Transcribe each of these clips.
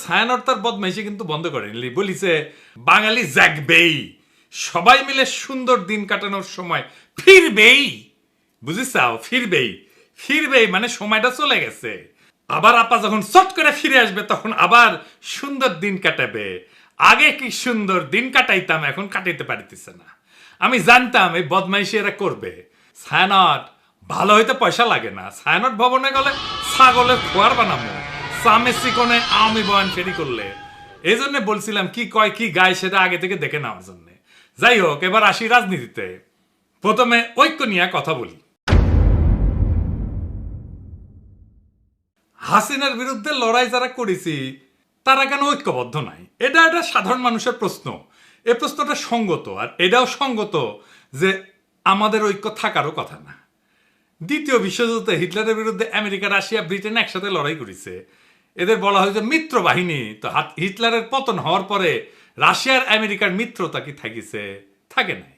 ছায়ানট তার বদমাইশি কিন্তু বন্ধ করেনি, বলিছে বাঙালি জাগবেই, সবাই মিলে সুন্দর দিন কাটানোর সময় ফিরবেই, বুঝিসাও, ফিরবেই, ফিরবেই মানে সময়টা চলে গেছে, আবার আপা যখন চট করে ফিরে আসবে তখন আবার সুন্দর দিন কাটাবে, আগে কি সুন্দর দিন কাটাইতাম এখন কাটাইতে পারিতেছে না। আমি জানতাম এই বদমাইশি এরা করবে। ছায়ানট ভালো হইতে পয়সা লাগে না, ছায়ানট ভবনে গেলে ছাগলের খোয়ার বানাবো, সামেসি কোনে আমি বয়ান ফেরি করলে। এই জন্য বলছিলাম কি কয় কি গায় সেটা আগে থেকে দেখে নেওয়ার জন্য। যাই হোক, এবার আসি রাজনীতিতে। প্রথমে ঐক্য নিয়ে কথা বলি। হাসিনার বিরুদ্ধে লড়াই যারা করেছি তারা কেন ঐক্যবদ্ধ নাই, এটা একটা সাধারণ মানুষের প্রশ্ন। এই প্রশ্নটা সঙ্গত, আর এটাও সঙ্গত যে আমাদের ঐক্য থাকারও কথা না। দ্বিতীয় বিশ্বযুদ্ধে হিটলারের বিরুদ্ধে আমেরিকা, রাশিয়া, ব্রিটেন একসাথে লড়াই করেছে, এদের বলা হয় যে মিত্র বাহিনী। তো হিটলারের পতন হওয়ার পরে রাশিয়ার আমেরিকার মিত্রতা কি থাকিছে? থাকে নাই।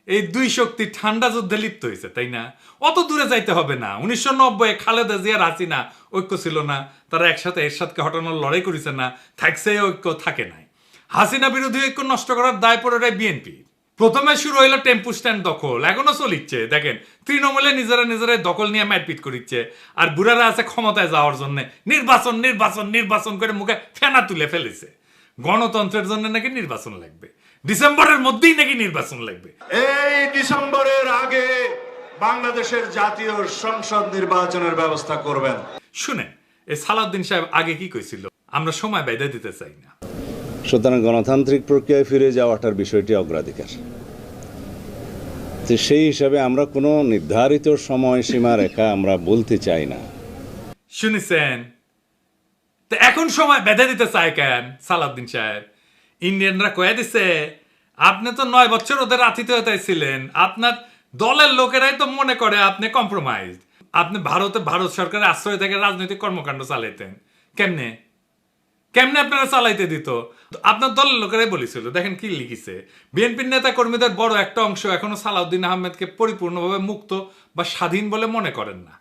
এই দুই শক্তি ঠান্ডা যুদ্ধে লিপ্ত হয়েছে, তাই না? অত দূরে যাইতে হবে না। 1990 খালেদা জিয়ার হাসিনা ঐক্য ছিল না, তারা একসাথে এরশাদকে হটানোর লড়াই করেছে না, থাকছে ঐক্য, থাকে নাই। হাসিনা বিরোধী ঐক্য নষ্ট করার দায় পড়ে বিএনপি। প্রথমে শুরু হইলো টেম্পু স্ট্যান্ড দখল, এখনো চলিচ্ছে। দেখেন তৃণমূলে নিজেরা দখল নিয়ে মারপিট করিচ্ছে, আর বুড়ারা আছে ক্ষমতায় যাওয়ার জন্য নির্বাচন নির্বাচন নির্বাচন করে মুখে ফেনা তুলে ফেলেছে। গণতন্ত্রের জন্য নাকি নির্বাচন লাগবে, ডিসেম্বরের মধ্যেই নাকি নির্বাচন লাগবে। এই ডিসেম্বরের আগে বাংলাদেশের জাতীয় সংসদ নির্বাচনের ব্যবস্থা করবেন। শুনে এই সালাউদ্দিন সাহেব আগে কি কইছিল, আমরা সময় বেঁধে দিতে চাই না। সুতরাং গণতান্ত্রিক প্রক্রিয়ায় ফিরে যাওয়াটার বিষয়টি অগ্রাধিকার। তো সেই হিসাবে আমরা কোনো নির্ধারিত সময়সীমা রেখা আমরা বলতে চাই না। শুনেছেন? তো এখন সময় বেঁধে দিতে চায় কেন সালাউদ্দিন সাহেব? ইন্ডিয়ানরা কয়ে দিছে আপনি তো 9 বছর ওদের আতিথেয়তায় ছিলেন, আপনার দলের লোকেরাই তো মনে করে আপনি কম্প্রোমাইজ। আপনি ভারত সরকারের আশ্রয় থেকে রাজনৈতিক কর্মকাণ্ড চালাইতেন, কেমনে কেমনে আপনারা চালাইতে দিত? আপনার দলের লোকেরাই বলেছিল। দেখেন কি লিখিছে, বিএনপির নেতা কর্মীদের বড় একটা অংশ এখনো সালাউদ্দিন আহমেদকে পরিপূর্ণভাবে মুক্ত বা স্বাধীন বলে মনে করেন না।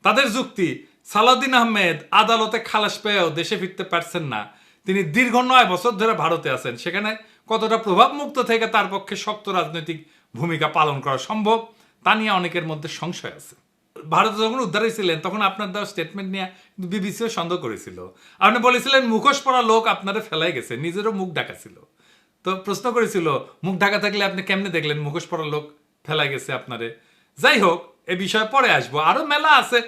তাদের যুক্তি, সালাউদ্দিন আহমেদ আদালতে খালাস পেয়েও দেশে ফিরতে পারছেন না, তিনি দীর্ঘ 9 বছর ধরে ভারতে আছেন, সেখানে কতটা প্রভাব মুক্ত থেকে তার পক্ষে শক্ত রাজনৈতিক ভূমিকা পালন করা সম্ভব তা নিয়ে অনেকের মধ্যে সংশয় আছে। ভারতে যখন উদ্ধার হয়েছিলেন তখন আপনার দেওয়া স্টেটমেন্ট নিয়ে বিবিসিও সন্দেহ করেছিল। আপনি বলেছিলেন মুখোশ পরা লোক আপনারে ফেলাই গেছে, নিজেরও মুখ ঢাকা ছিল। তো প্রশ্ন করেছিল মুখ ঢাকা থাকলে আপনি কেমনে দেখলেন মুখোশ পরা লোক ফেলাই গেছে আপনারে? যাই হোক, এ বিষয়ে পরে আসবো, আরো মেলা আছে।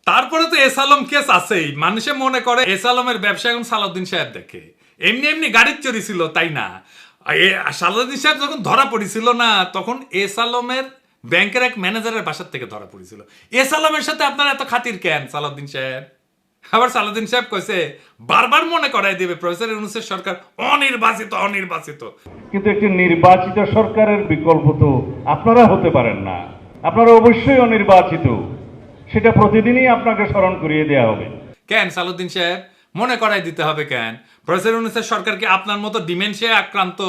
তারপরে তো এস আলম কেস আছেই। মানুষে মনে করে এস আলমের ব্যবসা এখন সালাউদ্দিন সাহেব দেখে, এমনি এমনি গাড়ির চুরি ছিল তাই না। সালাউদ্দিন সাহেব যখন ধরা পড়েছিল না, তখন এস আলমের ব্যাংকের এক ম্যানেজারের বাসার থেকে ধরা পড়েছিল। এস আলমের সাথে আপনার এত খাতির কেন সালাউদ্দিন সাহেব? আবার সালাউদ্দিন সাহেব কইছে বারবার মনে করাই দেবে প্রফেসর ইউনূসের সরকার অনির্বাচিত অনির্বাচিত। কিন্তু একটি নির্বাচিত সরকারের বিকল্প তো আপনারা হতে পারেন না, আপনারা অবশ্যই অনির্বাচিত, সেটা প্রতিদিনই আপনাকে স্মরণ করিয়ে দেওয়া হবে। কেন সালাউদ্দিন সাহেব মনে করাই দিতে হবে কেন? প্রফেসর ইউনূসের সরকারকে আপনার মতো ডিমেনশিয়ায় আক্রান্ত,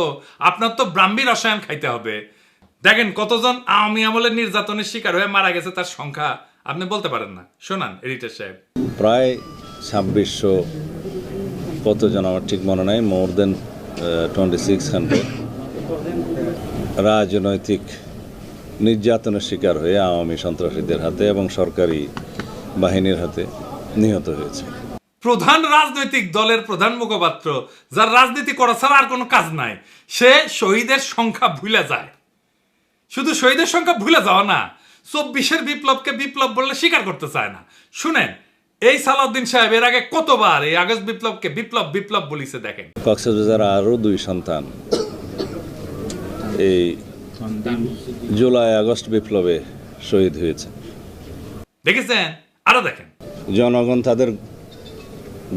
আপনার তো ব্রাহ্মী রসায়ন খাইতে হবে। দেখেন কতজন আওয়ামী আমলের নির্যাতনের শিকার হয়ে মারা গেছে তার সংখ্যা আপনি বলতে পারেন না। শোনান এডিটর সাহেব। প্রায় 2600 কতজন আমার ঠিক মনে নাই, মোর দেন 2600 রাজনৈতিক নির্যাতনের শিকার হয়ে আওয়ামী সন্ত্রাসীদের হাতে এবং সরকারি বাহিনীর হাতে নিহত হয়েছে। প্রধান রাজনৈতিক দলের প্রধান মুখপাত্র, যার রাজনীতি করা ছাড়া আর কোনো কাজ নাই, সে শহীদের সংখ্যা ভুলে যায়। শুধু শহীদের সংখ্যা ভুলে যাওয়া না, 24-এর বিপ্লবকে বিপ্লব বললে স্বীকার করতে চায় না। শুনেন এই সালাউদ্দিন সাহেব এর আগে কতবার এই আগস্ট বিপ্লবকে বিপ্লব বিপ্লব বলিছে। দেখেন কক্সবাজার আরও 2 সন্তান এই জুলাই আগস্ট বিপ্লবে শহীদ হয়েছে, দেখেছেন? আরো দেখেন, জনগণ তাদের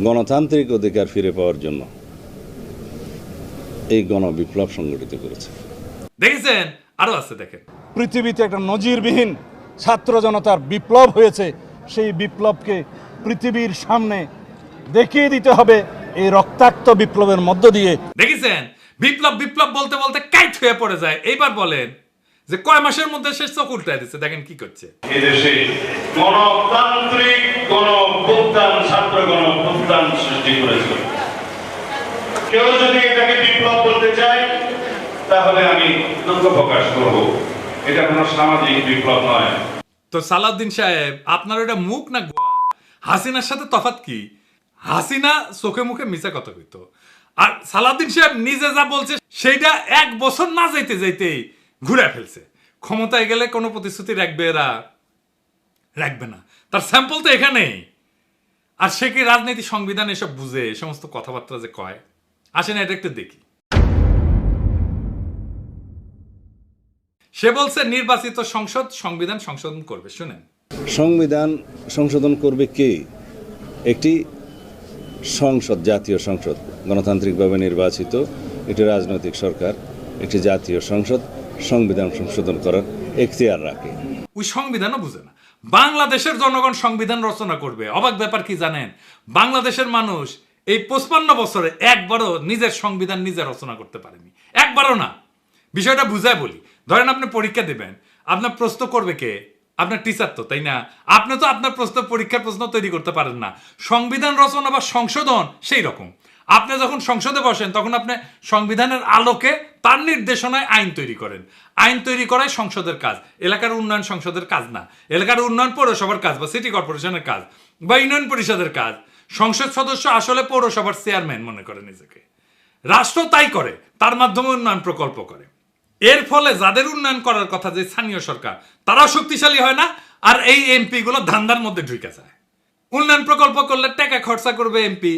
গণতান্ত্রিক অধিকার ফিরে পাওয়ার জন্য এই গণবিপ্লব সংগঠিত করেছে। দেখেছেন? আরো আছে দেখেন। পৃথিবীতে একটা নজিরবিহীন ছাত্র জনতার বিপ্লব হয়েছে, সেই বিপ্লবকে পৃথিবীর সামনে দেখিয়ে দিতে হবে এই রক্তাক্ত বিপ্লবের মধ্য দিয়ে। দেখেছেন? বিপ্লব বিপ্লব বলতে বলতে কাইট হয়ে পড়ে যায়। এইবার বলেন যে কয় মাসের মধ্যে শেষ চোখ উল্টায় দিচ্ছে। দেখেন কি করছে। এদেশে গণতান্ত্রিক গণঅভ্যুত্থান, ছাত্র গণঅভ্যুত্থান সৃষ্টি করেছে। কেউ যদি এটাকে বিপ্লব বলতে চায় তাহলে আমি দুঃখ প্রকাশ করব, এটা কোনো সামাজিক বিপ্লব নয়। তো সালাউদ্দিন সাহেব, আপনার ওটা মুখ না গোয়া? হাসিনার সাথে তফাৎ কি? হাসিনা চোখে মুখে মিছা কথা কইতো, আর সালাউদ্দিন সাহেব নিজে যা বলছে সেইটা 1 বছর না যাইতে যাইতেই ঘুরে ফেলছে। ক্ষমতায় গেলে কোনো প্রতিশ্রুতি রাখবে এরা? রাখবে না। তার স্যাম্পল তো এখানেই। আর সে কি রাজনীতি, সংবিধান এসব বুঝে? এই সমস্ত কথাবার্তা যে কয়, আসেন এটা একটু দেখি। সে বলছে নির্বাচিত সংসদ সংবিধান সংশোধন করবে, শুনেন। সংবিধান সংশোধন করবে কে? একটি সংসদ, জাতীয় সংসদ, গণতান্ত্রিকভাবে নির্বাচিত একটি রাজনৈতিক সরকার, একটি জাতীয় সংসদ সংবিধান সংশোধন করার এখতিয়ার রাখে। ওই সংবিধানও বুঝে না। বাংলাদেশের জনগণ সংবিধান রচনা করবে। অবাক ব্যাপার কি জানেন? বাংলাদেশের মানুষ এই 55 বছরে একবারও নিজের সংবিধান নিজে রচনা করতে পারেনি, একবারও না। বিষয়টা বুঝায় বলি। ধরেন আপনি পরীক্ষা দেবেন, আপনার প্রশ্ন করবে কে? আপনার টিচার তো, তাই না? আপনি তো আপনার প্রশ্ন, পরীক্ষার প্রশ্ন তৈরি করতে পারেন না। সংবিধান রচনা বা সংশোধন সেই রকম। আপনি যখন সংসদে বসেন তখন আপনি সংবিধানের আলোকে তার নির্দেশনায় আইন তৈরি করেন। আইন তৈরি করাই সংসদের কাজ, এলাকার উন্নয়ন সংসদের কাজ না। এলাকার উন্নয়ন পৌরসভার কাজ বা সিটি কর্পোরেশনের কাজ বা ইউনিয়ন পরিষদের কাজ। সংসদ সদস্য আসলে পৌরসভার চেয়ারম্যান মনে করে নিজেকে। রাষ্ট্র তাই করে, তার মাধ্যমে উন্নয়ন প্রকল্প করে। এর ফলে যাদের উন্নয়ন করার কথা, যে স্থানীয় সরকার, তারাও শক্তিশালী হয় না, আর এই এমপি গুলো ধান্দার মধ্যে ঢুকে যায়। উন্নয়ন প্রকল্প করলে টাকা খরচা করবে এমপি,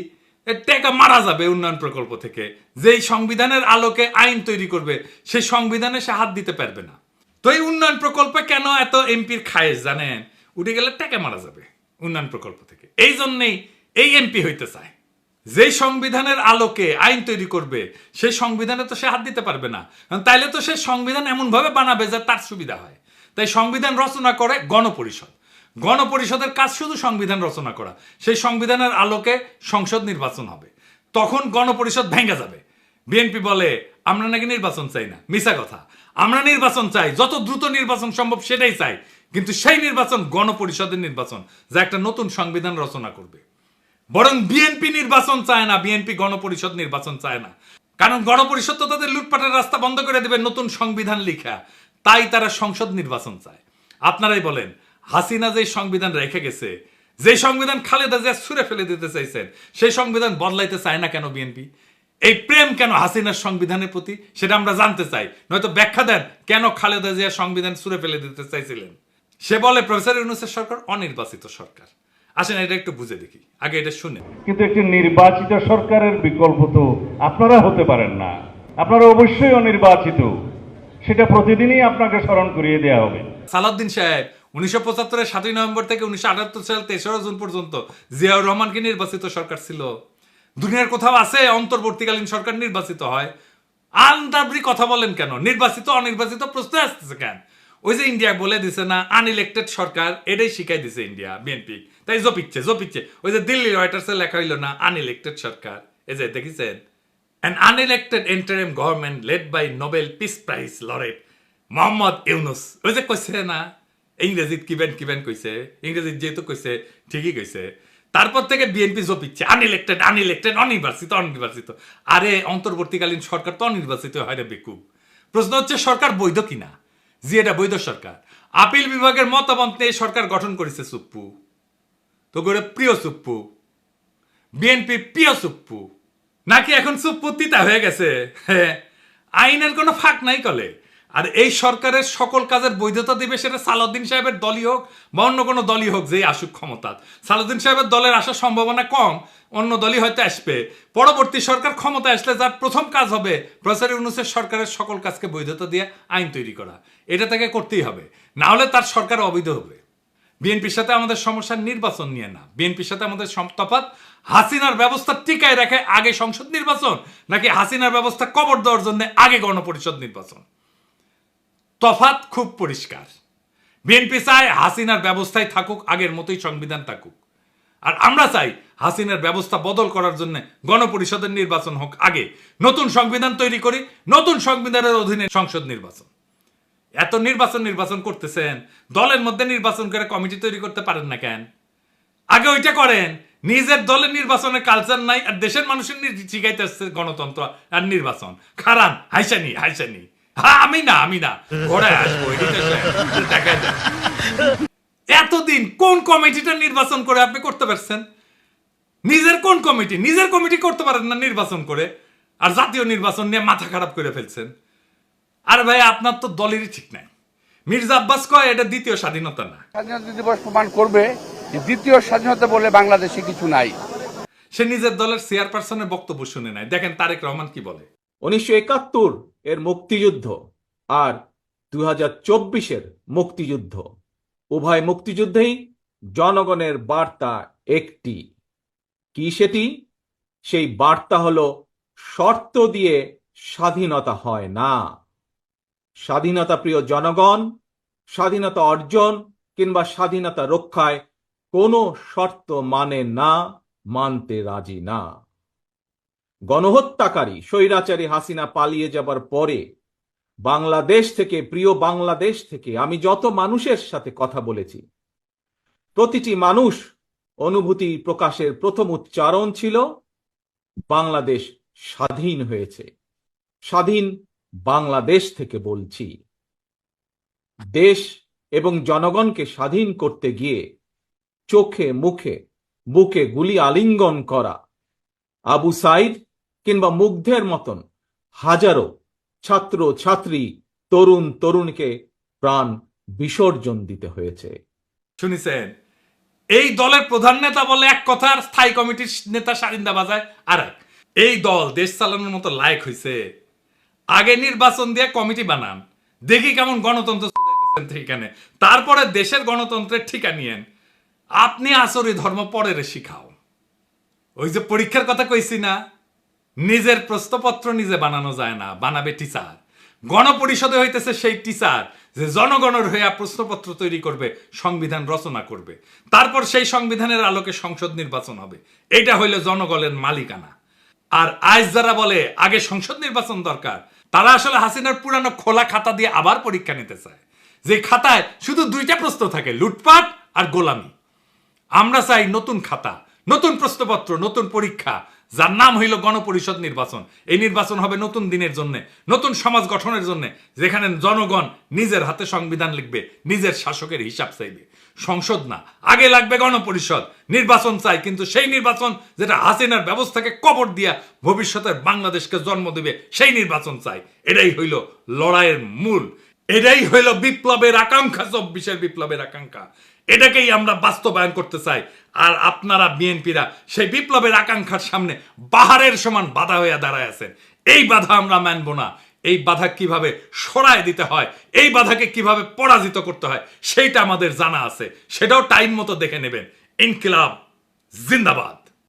টাকা মারা যাবে উন্নয়ন প্রকল্প থেকে। যেই সংবিধানের আলোকে আইন তৈরি করবে সেই সংবিধানে সে হাত দিতে পারবে না। তো এই উন্নয়ন প্রকল্পে কেন এত এমপির খায়েশ জানেন? উঠে গেলে টাকা মারা যাবে উন্নয়ন প্রকল্প থেকে। এই জন্যেই এই এমপি হইতে চায়। যে সংবিধানের আলোকে আইন তৈরি করবে সেই সংবিধানে তো সে হাত দিতে পারবে না। তাইলে তো সে সংবিধান এমন ভাবে বানাবে যে তার সুবিধা হয়। তাই সংবিধান রচনা করে গণপরিষদ। গণপরিষদের কাজ শুধু সংবিধান রচনা করা। সেই সংবিধানের আলোকে সংসদ নির্বাচন হবে। তখন গণপরিষদ ভেঙে যাবে। বিএনপি বলে আমরা নাকি নির্বাচন চাই না, মিছা কথা। আমরা নির্বাচন চাই, যত দ্রুত নির্বাচন সম্ভব সেটাই চাই, কিন্তু সেই নির্বাচন গণপরিষদের নির্বাচন, যা একটা নতুন সংবিধান রচনা করবে। বরং বিএনপি নির্বাচন চায় না, বিএনপি গণপরিষদ নির্বাচন চায় না। কারণ গণপরিষদ তো তাদের লুটপাটের রাস্তা বন্ধ করে দেবে নতুন সংবিধান লিখা। তাই তারা সংসদ নির্বাচন চায়। আপনারাই বলেন, হাসিনা যে সংবিধান রেখে গেছে, যে সংবিধান খালেদা জিয়া ছুঁড়ে ফেলে দিতে চাইছেন, সেই সংবিধান বদলাইতে চায় না কেন বিএনপি? এই প্রেম কেন হাসিনার সংবিধানের প্রতি, সেটা আমরা জানতে চাই। নয়তো ব্যাখ্যা দেন কেন খালেদা জিয়া সংবিধান ছুঁড়ে ফেলে দিতে চাইছিলেন। সে বলে প্রফেসর ইউনূসের সরকার অনির্বাচিত সরকার। আসেন এটা একটু বুঝে দেখি, আগে এটা শুনে। কিন্তু একটি নির্বাচিত সরকারের বিকল্প তো আপনারা হতে পারেন না। আপনারা অবশ্যই অনির্বাচিত, সেটা প্রতিদিনই আপনাকে স্মরণ করিয়ে দেওয়া হবে। সালাউদ্দিন সাহেব 1975-এর 7 নভেম্বর থেকে 1978 সাল 3রা জুন পর্যন্ত জিয়াউর রহমানকে নির্বাচিত সরকার ছিল। দুনিয়ার কোথাও আছে অন্তর্বর্তীকালীন সরকার নির্বাচিত হয়? আন্দাবরি কথা বলেন কেন? নির্বাচিত অনির্বাচিত প্রশ্ন আসতেছে কেন? ওই যে ইন্ডিয়া বলে দিছে না আনইলেক্টেড সরকার, এটাই শিখাই দিছে ইন্ডিয়া বিএনপি। তাই জপিচ্ছে। ওই যে দিল্লি রয়টার্সে লেখা হইল না আনইলেক্টেড সরকার, এই যে দেখেছেন, an unelected interim government led by Nobel Peace Prize laureate Mohammad Yunus. ওই যে কইছে না ইংরেজিত কিবেন কইছে, ইংরেজিত যেহেতু কইছে ঠিকই কইছে। তারপর থেকে বিএনপি জপিচ্ছে আনইলেক্টেড অনির্বাচিত। আরে অন্তর্বর্তীকালীন সরকার তো অনির্বাচিত হয় রে বেকুব। প্রশ্ন হচ্ছে সরকার বৈধ কিনা। জি, এটা বৈধ সরকার। আপিল বিভাগের মতামত নিয়ে সরকার গঠন করেছে সুপ্পু। তো করে প্রিয় সুপ্পু, বিএনপি প্রিয় সুপ্পু নাকি এখন সুপ্পু তিতা হয়ে গেছে? আইনের কোনো ফাঁক নাই কলে। আর এই সরকারের সকল কাজের বৈধতা দিবে সেটা সালাউদ্দিন সাহেবের দলই হোক বা অন্য কোনো দলই হোক, যেই আসুক ক্ষমতা। সালাউদ্দিন সাহেবের দলের আসার সম্ভাবনা কম, অন্য দলই হয়তো আসবে। পরবর্তী সরকার ক্ষমতা আসলে যার প্রথম কাজ হবে প্রফেসর ইউনূসের সরকারের সকল কাজকে বৈধতা দিয়ে আইন তৈরি করা। এটা তাকে করতেই হবে, না হলে তার সরকার অবৈধ হবে। বিএনপির সাথে আমাদের সমস্যা নির্বাচন নিয়ে না, বিএনপির সাথে আমাদের তফাৎ হাসিনার ব্যবস্থা টিকায় রাখে আগে সংসদ নির্বাচন, নাকি হাসিনার ব্যবস্থা কবর দেওয়ার জন্য আগে গণপরিষদ নির্বাচন। তফাৎ খুব পরিষ্কার। বিএনপি চায় হাসিনার ব্যবস্থায় থাকুক, আগের মতোই সংবিধান থাকুক। আর আমরা চাই হাসিনার ব্যবস্থা বদল করার জন্য গণপরিষদের নির্বাচন হোক আগে, নতুন সংবিধান তৈরি করি, নতুন সংবিধানের অধীনে সংসদ নির্বাচন। এত নির্বাচন করতেছেন, দলের মধ্যে নির্বাচন করে কমিটি তৈরি করতে পারেন না কেন? আগে ওইটা করেন, নিজের দলের নির্বাচনের কালচার নাই, আর দেশের মানুষের শিখাইতে আসছে গণতন্ত্র আর নির্বাচন। খারান হাইসানি হ্যাঁ আমি না ঘোড়ায় আসবো, দেখা যায়। এতদিন কোন কমিটিটা নির্বাচন করে আপনি করতে পারছেন? নিজের কোন কমিটি? নিজের কমিটি করতে পারেন না নির্বাচন করে, আর জাতীয় নির্বাচন নিয়ে মাথা খারাপ করে ফেলছেন। আর ভাই আপনার তো দলেরই ঠিক নাই। মির্জা আব্বাস কয় এটা দ্বিতীয় স্বাধীনতা না। স্বাধীনতা দিবস প্রমাণ করবে যে দ্বিতীয় স্বাধীনতা বলে বাংলাদেশে কিছু নাই। সে নিজের দলের চেয়ারপারসনের বক্তব্য শুনে নাই। দেখেন তারেক রহমান কি বলে। 1971 এর মুক্তিযুদ্ধ আর 2024-এর মুক্তিযুদ্ধ, উভয় মুক্তিযুদ্ধেই জনগণের বার্তা একটি। কি সেটি? সেই বার্তা হলো শর্ত দিয়ে স্বাধীনতা হয় না। স্বাধীনতা প্রিয় জনগণ স্বাধীনতা অর্জন কিংবা স্বাধীনতা রক্ষায় কোনো শর্ত মানে না, মানতে রাজি না। গণহত্যাকারী স্বৈরাচারী হাসিনা পালিয়ে যাবার পরে বাংলাদেশ থেকে, প্রিয় বাংলাদেশ থেকে আমি যত মানুষের সাথে কথা বলেছি, প্রতিটি মানুষ অনুভূতি প্রকাশের প্রথম উচ্চারণ ছিল বাংলাদেশ স্বাধীন হয়েছে। স্বাধীন বাংলাদেশ থেকে বলছি। দেশ এবং জনগণকে স্বাধীন করতে গিয়ে চোখে মুখে বুকে গুলি আলিঙ্গন করা আবু সাইদ কিংবা মুগ্ধের মতন হাজারো ছাত্র ছাত্রী, তরুণ তরুণীকে প্রাণ বিসর্জন দিতে হয়েছে। শুনেছেন? এই দলের প্রধান নেতা বলে এক কথা, আর স্থায়ী কমিটির নেতা সারিন্দা বাজায় আর এক। এই দল দেশ চালানোর মতো লায়ক হয়েছে? আগে নির্বাচন দিয়ে কমিটি বানান, দেখি কেমন গণতন্ত্র এখানে, তারপরে দেশের গণতন্ত্রের ঠিকা নিয়েন। আপনি আসরি ধর্ম পরের শিখাও। ওই যে পরীক্ষার কথা কইছি না, নিজের প্রশ্নপত্র নিজে বানানো যায় না, বানাবে টিচার। গণপরিষদে হইতেছে সেই টিচার যে জনগণের হয়ে প্রশ্নপত্র তৈরি করবে, সংবিধান রচনা করবে, তারপর সেই সংবিধানের আলোকে সংসদ নির্বাচন হবে। এটা হইল জনগণের মালিকানা। আর আজ যারা বলে আগে সংসদ নির্বাচন দরকার, তারা আসলে হাসিনার পুরানো খোলা খাতা দিয়ে আবার পরীক্ষা নিতে চায়, যে খাতায় শুধু দুইটা প্রশ্ন থাকে, লুটপাট আর গোলামি। আমরা চাই নতুন খাতা, নতুন প্রশ্নপত্র, নতুন পরীক্ষা, যার নাম হইল গণপরিষদ নির্বাচন। এই নির্বাচন হবে নতুন দিনের জন্য, নতুন সমাজ গঠনের জন্য, যেখানে জনগণ নিজের হাতে সংবিধান লিখবে, নিজের শাসকের হিসাব চাইবে। সংসদ না, আগে লাগবে গণপরিষদ। নির্বাচন চাই, কিন্তু সেই নির্বাচন যেটা হাসিনার ব্যবস্থাকে কবর দিয়া ভবিষ্যতের বাংলাদেশকে জন্ম দেবে, সেই নির্বাচন চাই। এটাই হইল লড়াইয়ের মূল, এটাই হইল বিপ্লবের আকাঙ্ক্ষা, 24-এর বিপ্লবের আকাঙ্ক্ষা। এটাকেই আমরা বাস্তবায়ন করতে চাই। আর আপনারা বিএনপিরা সেই বিপ্লবের আকাঙ্ক্ষার সামনে পাহাড়ের সমান বাধা হয়ে দাঁড়ায় আছেন। এই বাধা আমরা মানব না। এই বাধা কিভাবে সরায় দিতে হয়, এই বাধাকে কিভাবে পরাজিত করতে হয়, সেইটা আমাদের জানা আছে। সেটাও টাইম মতো দেখে নেবেন। ইনকিলাব জিন্দাবাদ।